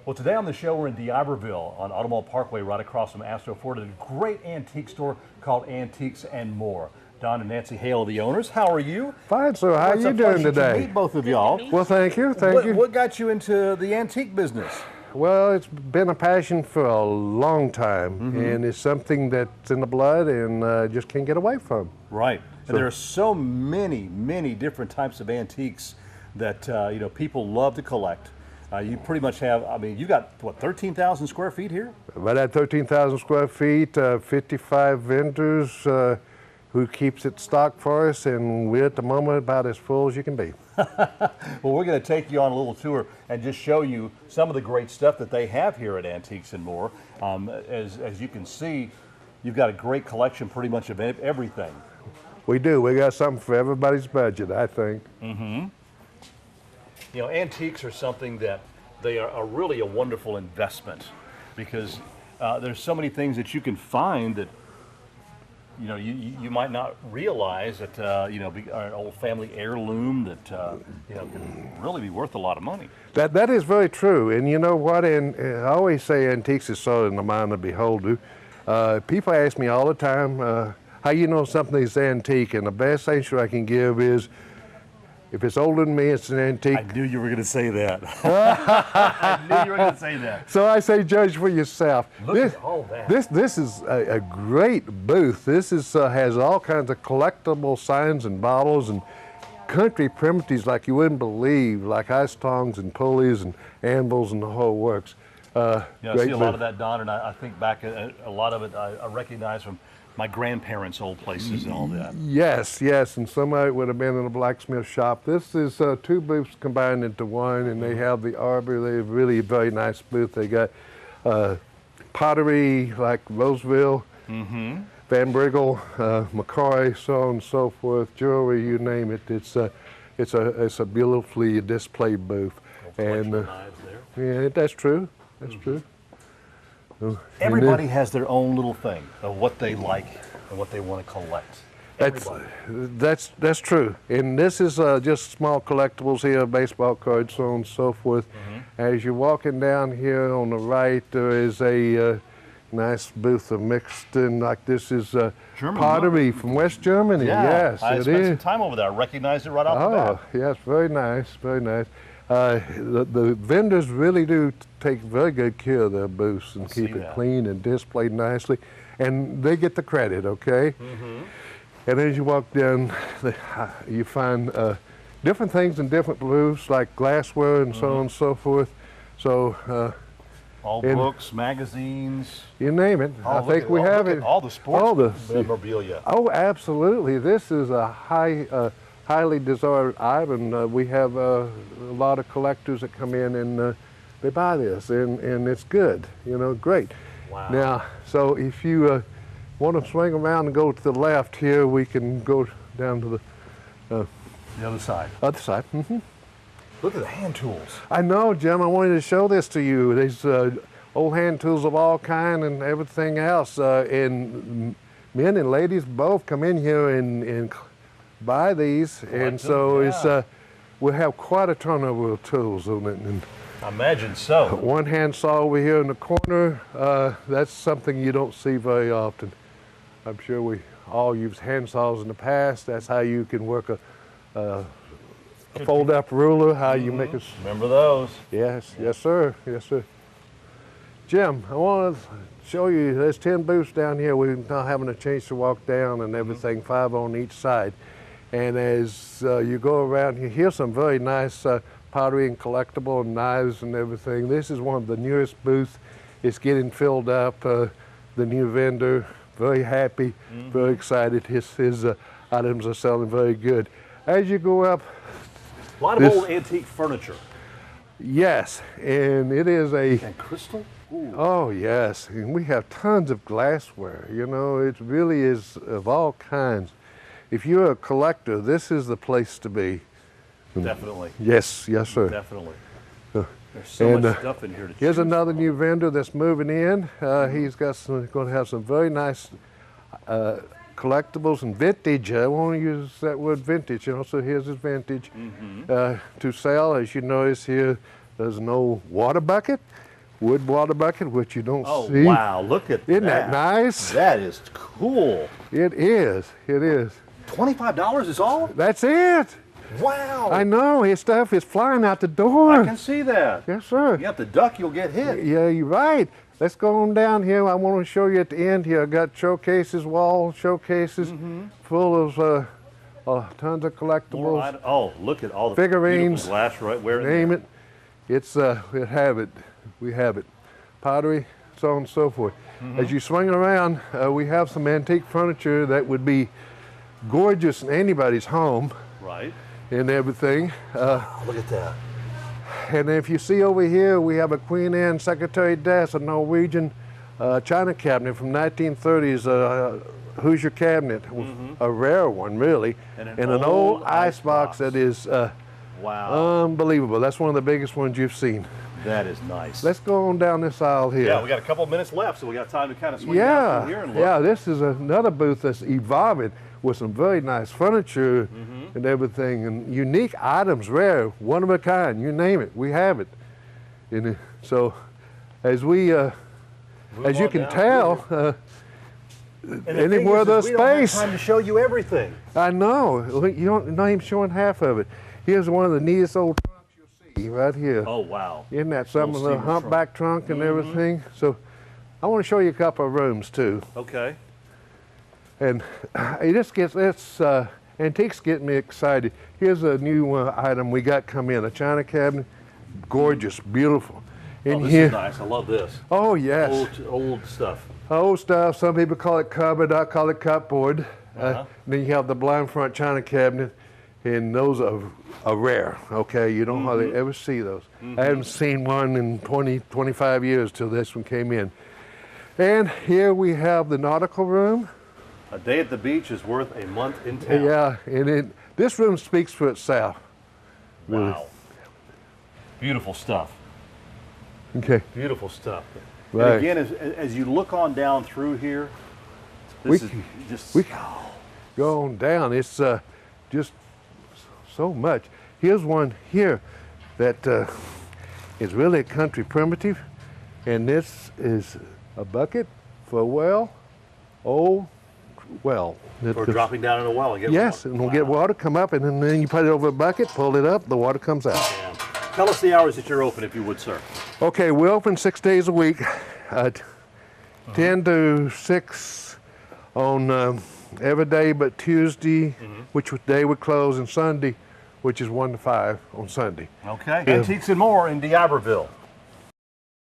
Well, today on the show, we're in D'Iberville on Automall Parkway, right across from Astro Ford, at a great antique store called Antiques and More. Don and Nancy Hale are the owners. How are you? Fine, sir. How are you doing today? To meet both of y'all. Well, thank you. Thank you. What got you into the antique business? Well, it's been a passion for a long time, and it's something that's in the blood and just can't get away from. Right. And there are so many different types of antiques that people love to collect. You pretty much have, I mean, you got, what, 13,000 square feet here? About at 13,000 square feet, 55 vendors who keeps it stocked for us, and we're at the moment about as full as you can be. Well, we're going to take you on a little tour and just show you some of the great stuff that they have here at Antiques and More. As you can see, you've got a great collection pretty much of everything. We do. We got something for everybody's budget, I think. You know, antiques are something that they are really a wonderful investment, because there's so many things that you can find that you might not realize that an old family heirloom that can really be worth a lot of money. That is very true, and you know what? And I always say antiques is sort of in the mind of the beholder. People ask me all the time, how you know something is antique, and the best answer I can give is, if it's older than me, it's an antique. I knew you were going to say that. I knew you were going to say that. So I say, judge for yourself. Look at all that. This is a great booth. This is has all kinds of collectible signs and bottles and country primitives like you wouldn't believe, like ice tongs and pulleys and anvils and the whole works. I see a lot of that, Don, and I think back a lot of it I recognize from my grandparents' old places and all that. Yes, and some of it would have been in a blacksmith shop. This is two booths combined into one, and they have the arbor. They have really a very nice booth. They got pottery like Roseville, Van Briggle, McCoy, so on and so forth, jewelry, you name it. It's a beautifully displayed booth. And knives there. Yeah, that's true. That's true. Everybody has their own little thing of what they like and what they want to collect. That's true. And this is just small collectibles here, baseball cards, so on and so forth. As you're walking down here on the right, there is a nice booth of mixed in, like this is pottery from West Germany. Yeah, yes, I spent some time over there. I recognized it right off the bat. Oh, yes, very nice, very nice. The vendors really do take very good care of their booths and keep it clean and displayed nicely, and they get the credit, okay? And as you walk down, you find different things in different booths, like glassware and so on and so forth. So all books, magazines, you name it. I think we have it. All the sports memorabilia. Oh, absolutely. This is a highly desired item. We have a lot of collectors that come in and they buy this, and it's good, great. Wow. Now, so if you want to swing around and go to the left here, we can go down to the other side. Other side. Look at the hand tools. I know, Jim. I wanted to show this to you. These old hand tools of all kind and everything else. And men and ladies both come in here and buy these, and so it's we'll have quite a turnover of tools on it. And I imagine so. One hand saw over here in the corner, that's something you don't see very often. I'm sure we all used hand saws in the past. That's how you can work a fold-up ruler, how you make a... Remember those? Yes, yes sir, yes sir. Jim, I want to show you, there's 10 booths down here. We're now having a chance to walk down and everything, 5 on each side. And as you go around here, here's some very nice pottery and collectible and knives and everything. This is one of the newest booths. It's getting filled up. The new vendor, very happy, very excited. His items are selling very good. As you go up, a lot of old antique furniture. Yes, and it is And crystal? Ooh. Oh yes, and we have tons of glassware. It really is of all kinds. If you're a collector, this is the place to be. Definitely. Yes, yes sir. Definitely. There's so much stuff in here to Here's another new vendor that's moving in. He's got going to have some very nice collectibles and vintage. I want to use that word vintage, so here's his vintage to sell. As you notice here, there's an old water bucket wood water bucket, which you don't Oh, see. wow, look at that. Isn't that nice? That is cool. It is. It is. $25 is all? That's it. Wow. I know. His stuff is flying out the door. I can see that. Yes, sir. You have to duck, you'll get hit. Yeah, you're right. Let's go on down here. I want to show you at the end here. I got showcases, wall showcases, full of tons of collectibles. Oh, look at all the figurines, beautiful glass right where name it. It's we have it. We have it. Pottery, so on and so forth. As you swing around, we have some antique furniture that would be gorgeous in anybody's home. Right. And everything. Look at that. And if you see over here, we have a Queen Anne Secretary desk, a Norwegian china cabinet from 1930s, Hoosier cabinet, a rare one really, and an old ice box that is wow, unbelievable. That's one of the biggest ones you've seen. That is nice. Let's go on down this aisle here. Yeah, we got a couple of minutes left, so we got time to kind of swing down through here and look. Yeah, this is another booth that's evolving with some very nice furniture and everything, and unique items, rare, one of a kind, you name it, we have it. And so, as we, as you can tell, anywhere there's space. We don't have time to show you everything. I know, you're not even showing half of it. Here's one of the neatest old trunks you'll see right here. Oh, wow. Isn't that some of the humpback trunk and everything? So, I want to show you a couple of rooms too. Okay. And it just gets, antiques get me excited. Here's a new item we got come in, a china cabinet, gorgeous, beautiful. Oh, this is nice, I love this. Oh, yes. Old stuff. Old stuff, some people call it cupboard, I call it cupboard. Then you have the blind front china cabinet, and those are rare, okay? You don't hardly ever see those. I haven't seen one in 20, 25 years till this one came in. And here we have the nautical room. A day at the beach is worth a month in town. Yeah, and this room speaks for itself. Wow. Really. Beautiful stuff. Okay. Beautiful stuff. Right. And again, as you look on down through here, this is just... We go on down. It's just so much. Here's one here that is really a country primitive, and this is a bucket for a well, old well. For dropping down in a well and get yes, water. and we'll get water, come up, and then you put it over a bucket, pull it up, the water comes out. Yeah. Tell us the hours that you're open, if you would, sir. Okay, we're open 6 days a week, 10 to 6 on every day but Tuesday, which day we close, and Sunday, which is 1 to 5 on Sunday. Okay. Antiques and more in D'Iberville.